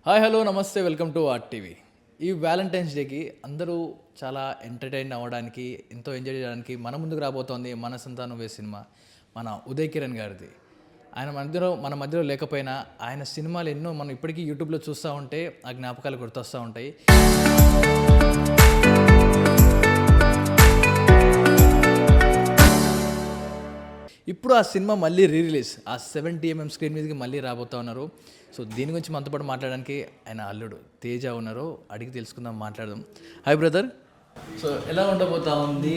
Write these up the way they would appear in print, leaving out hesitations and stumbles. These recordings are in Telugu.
హాయ్ హలో నమస్తే వెల్కమ్ టు ఆర్ట్ టీవీ. ఈ వ్యాలంటైన్స్ డేకి అందరూ చాలా ఎంటర్టైన్ అవ్వడానికి, ఎంతో ఎంజాయ్ చేయడానికి మన ముందుకు రాబోతోంది మన సంతానం వే సినిమా, మన ఉదయ్ కిరణ్ గారిది. ఆయన మన మధ్యలో లేకపోయినా ఆయన సినిమాలు ఎన్నో మనం ఇప్పటికీ యూట్యూబ్లో చూస్తూ ఉంటే ఆ జ్ఞాపకాలు గుర్తొస్తూ ఉంటాయి. ఇప్పుడు ఆ సినిమా మళ్ళీ రిలీజ్ ఆ 70mm స్క్రీన్ మీదకి మళ్ళీ రాబోతూ ఉన్నారు. సో దీని గురించి మనతో పాటు మాట్లాడడానికి ఆయన అల్లుడు తేజ ఉన్నారు. అడిగి తెలుసుకుందాం, మాట్లాడదాం. Hi brother. సో ఎలా ఉండబోతా ఉంది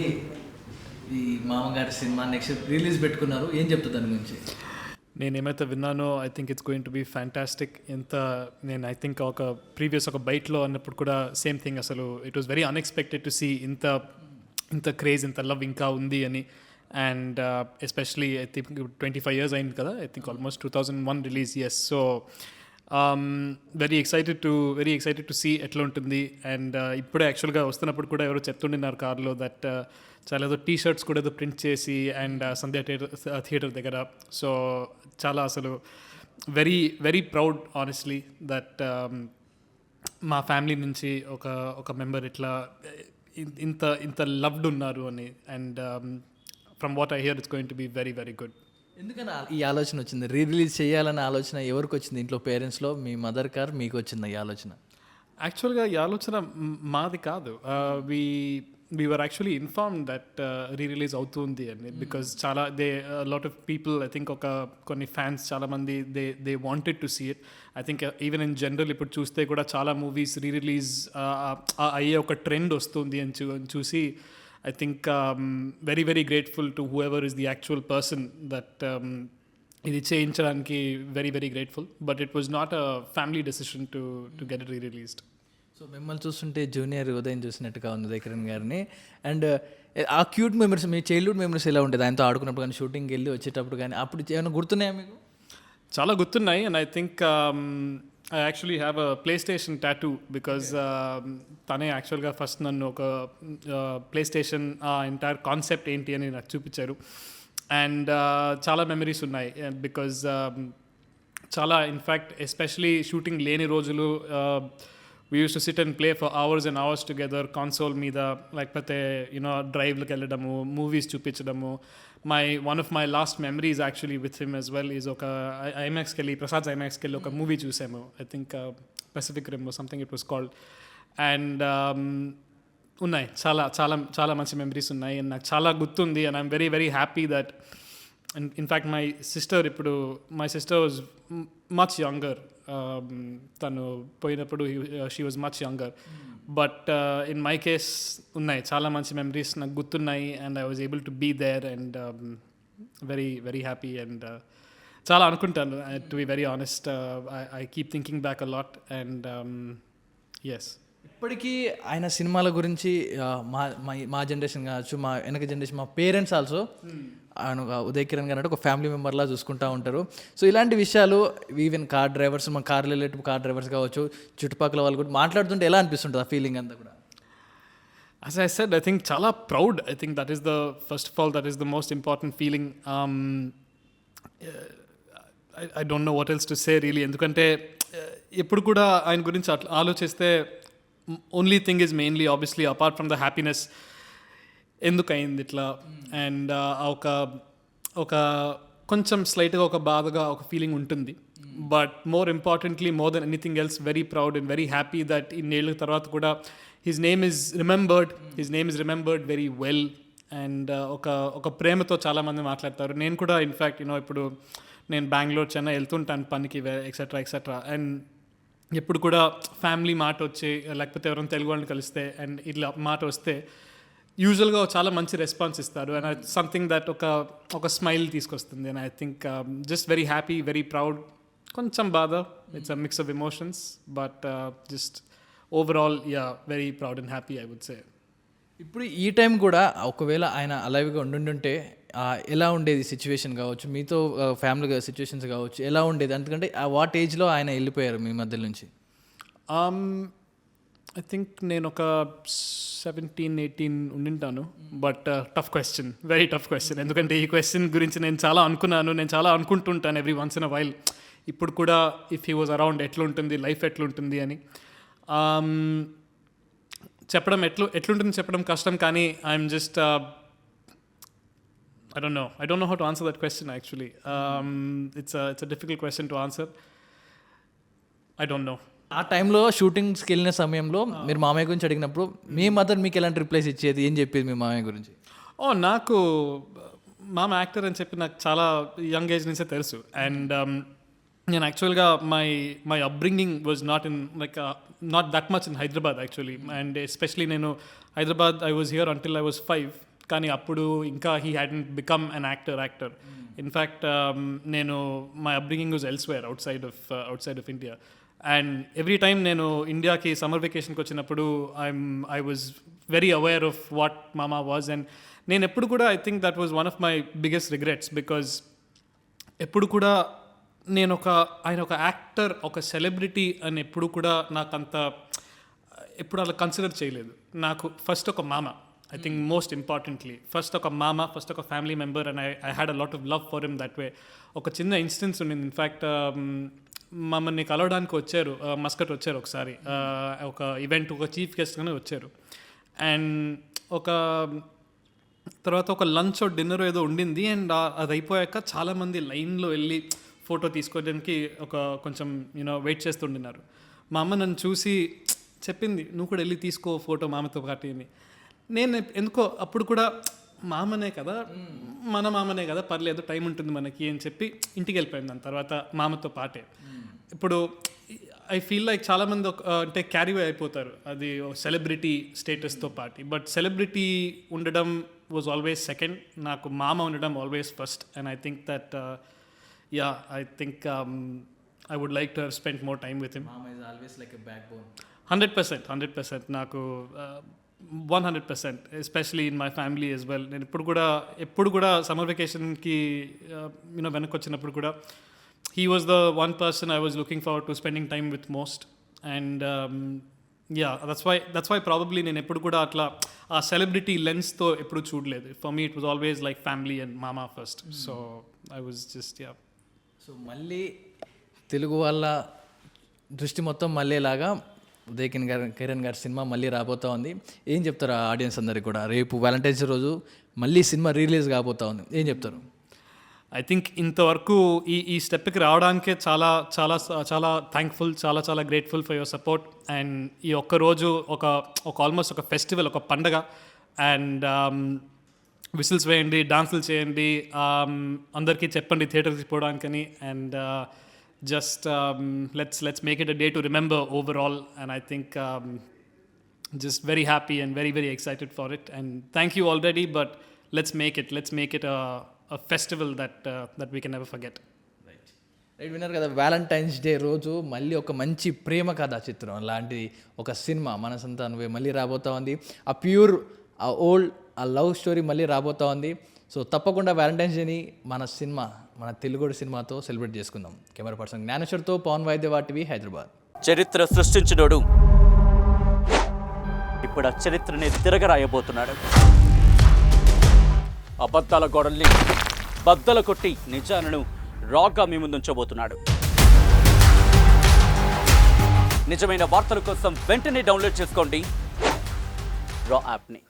ఈ మామగారి సినిమా? నెక్స్ట్ రిలీజ్ పెట్టుకున్నారు, ఏం చెప్తా దాని గురించి? నేనేమైతే విన్నానో I think it's going to be fantastic. నేను ఐ థింక్ ఒక బైట్లో అన్నప్పుడు కూడా సేమ్ థింగ్. అసలు it was very unexpected to see ఇంత క్రేజ్, ఇంత లవ్ ఇంకా ఉంది అని. And especially I think 25 years అయింది కదా, I think almost 2001 release. Yes, so very excited to see ఎట్లా ఉంటుంది. అండ్ ఇప్పుడే యాక్చువల్గా వస్తున్నప్పుడు కూడా ఎవరో చెప్తుండినారు కార్లో దట్ చాలా ఏదో టీ-షర్ట్స్ కూడా ఏదో ప్రింట్ చేసి అండ్ సంధ్య థియేటర్ దగ్గర. సో చాలా అసలు వెరీ ప్రౌడ్ ఆనెస్ట్లీ దట్ మా ఫ్యామిలీ నుంచి ఒక మెంబర్ ఇట్లా ఇంత లవ్డ్ ఉన్నారు అని. And from what I hear, it's going to be very, very good. ఎందుకని ఈ ఆలోచన వచ్చింది? రిలీజ్ చేయాలన్న ఆలోచన ఎవరికి వచ్చింది? ఇంట్లో పేరెంట్స్లో మీ మదర్ కార్ మీకు వచ్చింది ఈ ఆలోచన? యాక్చువల్గా ఈ ఆలోచన మాది కాదు. we were actually informed that release అవుతుంది అని, బికాజ్ చాలా lot of people, I think కొన్ని ఫ్యాన్స్ చాలామంది they wanted to see it. I think even in general ఇప్పుడు చూస్తే కూడా చాలా మూవీస్ రిలీజ్ అయ్యే ఒక ట్రెండ్ వస్తుంది అని చూసి I think very grateful to whoever is the actual person that ఇది చేయించడానికి very grateful, but it was not a family decision to get it re-released. So మిమ్మల్ని చూస్తుంటే జూనియర్ ఉదయం చూసినట్టుగా ఉంది ఉదయ్ కిరణ్ గారిని. అండ్ ఆ క్యూట్ మెమరీస్, మీ చైల్డ్హుడ్ మెమరీస్ ఎలా ఉండేది ఆయనతో ఆడుకున్నప్పుడు కానీ, షూటింగ్కి వెళ్ళి వచ్చేటప్పుడు కానీ, అప్పుడు ఏమైనా గుర్తున్నాయా మీకు? చాలా గుర్తున్నాయి. And I think I actually have a PlayStation tattoo because తనే యాక్చువల్గా ఫస్ట్ నన్ను ఒక PlayStation ఎంటైర్ కాన్సెప్ట్ ఏంటి అని నాకు చూపించారు. అండ్ చాలా మెమరీస్ ఉన్నాయి బికాజ్ చాలా ఇన్ఫ్యాక్ట్ ఎస్పెషలీ షూటింగ్ లేని రోజులు we used to sit and play for hours and hours together console మీద, లేకపోతే డ్రైవ్లకు వెళ్ళడము, movies చూపించడము. One of my last memories actually with him as well is ఒక ఐమాక్స్కి వెళ్ళి, ప్రసాద్ ఐమాక్స్కి వెళ్ళి ఒక మూవీ చూసాము. I think Pacific Rim or something it was called. And ఉన్నాయి చాలా చాలా చాలా మంచి మెమరీస్ ఉన్నాయి. అండ్ నాకు చాలా గుర్తుంది. And I'm very happy that in fact my sister was much younger. తను పోయినప్పుడు she was much younger. But in my case ఉన్నాయి చాలా మంచి మెమరీస్ నాకు గుర్తున్నాయి. And I was able to be there and very happy. And చాలా అనుకుంటాను, to be very honest. I keep thinking back a lot. And yes, ఇప్పటికీ ఆయన సినిమాల గురించి మా జనరేషన్ కావచ్చు, మా వెనక జనరేషన్, మా పేరెంట్స్ ఆల్సో ఆయన ఉదయ్ కిరణ్ గారు అంటే ఒక ఫ్యామిలీ మెంబర్లా చూసుకుంటూ ఉంటారు. సో ఇలాంటి విషయాలు ఈవెన్ కార్ డ్రైవర్స్, మా కార్ రిలేటివ్ కార్ డ్రైవర్స్ కావచ్చు, చుట్టుపక్కల వాళ్ళు కూడా మాట్లాడుతుంటే ఎలా అనిపిస్తుంటుంది ఆ ఫీలింగ్ అంతా కూడా? As I said, I think chala proud. I think that is first of all, that is the most important feeling. I don't know what else to say really. ఎందుకంటే ఎప్పుడు కూడా ఆయన గురించి ఆలోచిస్తే only thing is mainly obviously apart from the happiness, ఎందుకు అయింది ఇట్లా. అండ్ ఒక కొంచెం స్లైట్గా ఒక బాధగా ఒక ఫీలింగ్ ఉంటుంది. But more importantly, more than anything else, very proud and very happy that ఇన్నేళ్ళ తర్వాత కూడా his name is remembered very well. And ఒక ప్రేమతో చాలామంది మాట్లాడతారు. నేను కూడా ఇన్ఫ్యాక్ట్ ఇప్పుడు నేను బెంగళూరు, చెన్నై వెళ్తుంటాను పనికి, ఎక్సెట్రా. అండ్ ఎప్పుడు కూడా ఫ్యామిలీ మాట వచ్చి, లేకపోతే ఎవరైనా తెలుగు వాళ్ళని కలిస్తే అండ్ ఇట్లా మాట వస్తే యూజువల్గా చాలా మంచి రెస్పాన్స్ ఇస్తారు. అండ్ సంథింగ్ దట్ ఒక స్మైల్ తీసుకొస్తుంది. And I think just very happy, very proud, కొంచెం బాధ, it's a mix of emotions, but just overall very proud and happy I would say. ఇప్పుడు ఈ టైం కూడా ఒకవేళ ఆయన అలైవ్గా ఉండుంటే ఎలా ఉండేది సిచ్యువేషన్ కావచ్చు, మీతో ఫ్యామిలీ సిచ్యువేషన్స్ కావచ్చు, ఎలా ఉండేది? ఎందుకంటే వాట్ ఏజ్లో ఆయన వెళ్ళిపోయారు మీ మధ్య నుంచి? ఐ థింక్ నేను ఒక 17-18 ఉండింటాను. But tough question, very tough question. ఎందుకంటే ఈ క్వశ్చన్ గురించి నేను చాలా అనుకుంటుంటాను every once in a while. ఇప్పుడు కూడా ఇఫ్ హీ వాజ్ అరౌండ్ ఎట్లుంటుంది లైఫ్ ఎట్లుంటుంది అని. చెప్పడం ఎట్లుంటుంది చెప్పడం కష్టం, కానీ I'm just I don't know how to answer that question actually. It's a difficult question to answer. I don't know. ఆ టైంలో షూటింగ్స్కి వెళ్ళిన సమయంలో మీరు మామయ్య గురించి అడిగినప్పుడు మీ మదర్ మీకు ఎలాంటి రిప్లైస్ ఇచ్చేది, ఏం చెప్పేది మీ మామయ్య గురించి? నాకు మామ యాక్టర్ అని చెప్పి నాకు చాలా యంగ్ ఏజ్ నుంచే తెలుసు. అండ్ నేను యాక్చువల్గా my upbringing was not that much in Hyderabad actually. And especially నేను Hyderabad I was here until I was 5, కానీ అప్పుడు ఇంకా he hadn't become an actor. In fact నేను my upbringing was elsewhere outside of India. And every time నేను ఇండియాకి సమ్మర్ వెకేషన్కి వచ్చినప్పుడు I was very aware of what మామా వాజ్. అండ్ నేను ఎప్పుడు కూడా I think that was one of my biggest regrets, because ఎప్పుడు కూడా ఆయన ఒక యాక్టర్, ఒక సెలబ్రిటీ అని ఎప్పుడు కూడా ఎప్పుడు అలా కన్సిడర్ చేయలేదు. నాకు ఫస్ట్ ఒక మామ, I think most importantly, first ఒక మామ, ఫస్ట్ ఒక family member, and I had a lot of love for him that way. ఒక చిన్న ఇన్స్టెన్స్ ఉండింది. ఇన్ఫ్యాక్ట్ మమ్మల్ని కలవడానికి వచ్చారు, మస్కట్ వచ్చారు ఒకసారి, ఒక ఈవెంట్, ఒక చీఫ్ గెస్ట్గానే వచ్చారు. అండ్ తర్వాత ఒక లంచ్ డిన్నర్ ఏదో ఉండింది. అండ్ అది అయిపోయాక చాలామంది లైన్లో వెళ్ళి ఫోటో తీసుకోవడానికి కొంచెం వెయిట్ చేస్తుండినారు. మా అమ్మ నన్ను చూసి చెప్పింది, నువ్వు కూడా వెళ్ళి తీసుకో ఫోటో మామతో పాటు అని. నేను ఎందుకో అప్పుడు కూడా మామనే కదా, మన మామనే కదా, పర్లేదు టైం ఉంటుంది మనకి అని చెప్పి ఇంటికి వెళ్ళిపోయింది. దాని తర్వాత మామతో పాటే. ఇప్పుడు ఐ ఫీల్ లైక్ చాలామంది అంటే క్యారీ అయిపోతారు అది సెలబ్రిటీ స్టేటస్తో పాటు. బట్ సెలబ్రిటీ ఉండడం వాజ్ ఆల్వేస్ సెకండ్, నాకు మామ ఉండడం always first. And I think that I think I would like to have spend more time with him. 100% నాకు 100%, especially in my family as well. నేను ఎప్పుడు కూడా సమ్మర్ వెకేషన్కి వెనక్కి వచ్చినప్పుడు కూడా he was the one person I was looking forward to spending time with most. And that's why probably నేను ఎప్పుడు కూడా అట్లా ఆ సెలబ్రిటీ లెన్స్తో ఎప్పుడు చూడలేదు. For me it was always like family and మామా first. So I was just so మళ్ళీ తెలుగు వాళ్ళ దృష్టి మొత్తం మళ్ళీలాగా ఉదయ్ కిరణ్ గారి సినిమా మళ్ళీ రాబోతూ ఉంది. ఏం చెప్తారు ఆ ఆడియన్స్ అందరికి కూడా? రేపు వ్యాలంటైన్స్ డే రోజు మళ్ళీ సినిమా రిలీజ్ కాబోతూ ఉంది, ఏం చెప్తారు? ఐ థింక్ ఇంతవరకు ఈ స్టెప్కి రావడానికే చాలా చాలా చాలా థ్యాంక్ఫుల్, చాలా చాలా grateful for your support. And ఈ ఒక్కరోజు ఒక ఆల్మోస్ట్ ఒక ఫెస్టివల్, ఒక పండగ. అండ్ విసిల్స్ వేయండి, డాన్సులు చేయండి, అందరికీ చెప్పండి థియేటర్కి పోవడానికని. And just let's make it a day to remember overall. And I think just very happy and very very excited for it. And thank you already, but let's make it a festival that we can never forget. Right విన్నారు కదా, వ్యాలంటైన్స్ డే రోజు మళ్ళీ ఒక మంచి ప్రేమ కథా చిత్రం లాంటి ఒక సినిమా మనసంతా నువ్వే మళ్ళీ రాబోతూ ఉంది. ఆ ప్యూర్, ఆ ఓల్డ్, ఆ లవ్ స్టోరీ మళ్ళీ రాబోతూ ఉంది. సో తప్పకుండా వ్యాలంటైన్స్ డేని మన తెలుగు సినిమాతో సెలబ్రేట్ చేసుకుందాం. కెమెరా పర్సన్ జ్ఞానేశ్వర్తో పవన్ వైద్యవా, టీవీ, హైదరాబాద్. చరిత్ర సృష్టించినోడు ఇప్పుడు ఆ చరిత్రని తిరగరాయబోతున్నాడు. అబద్ధాల గోడల్ని బద్దలు కొట్టి నిజాలను రాగా మీ ముందుంచబోతున్నాడు. నిజమైన వార్తల కోసం వెంటనే డౌన్లోడ్ చేసుకోండి రా యాప్ని.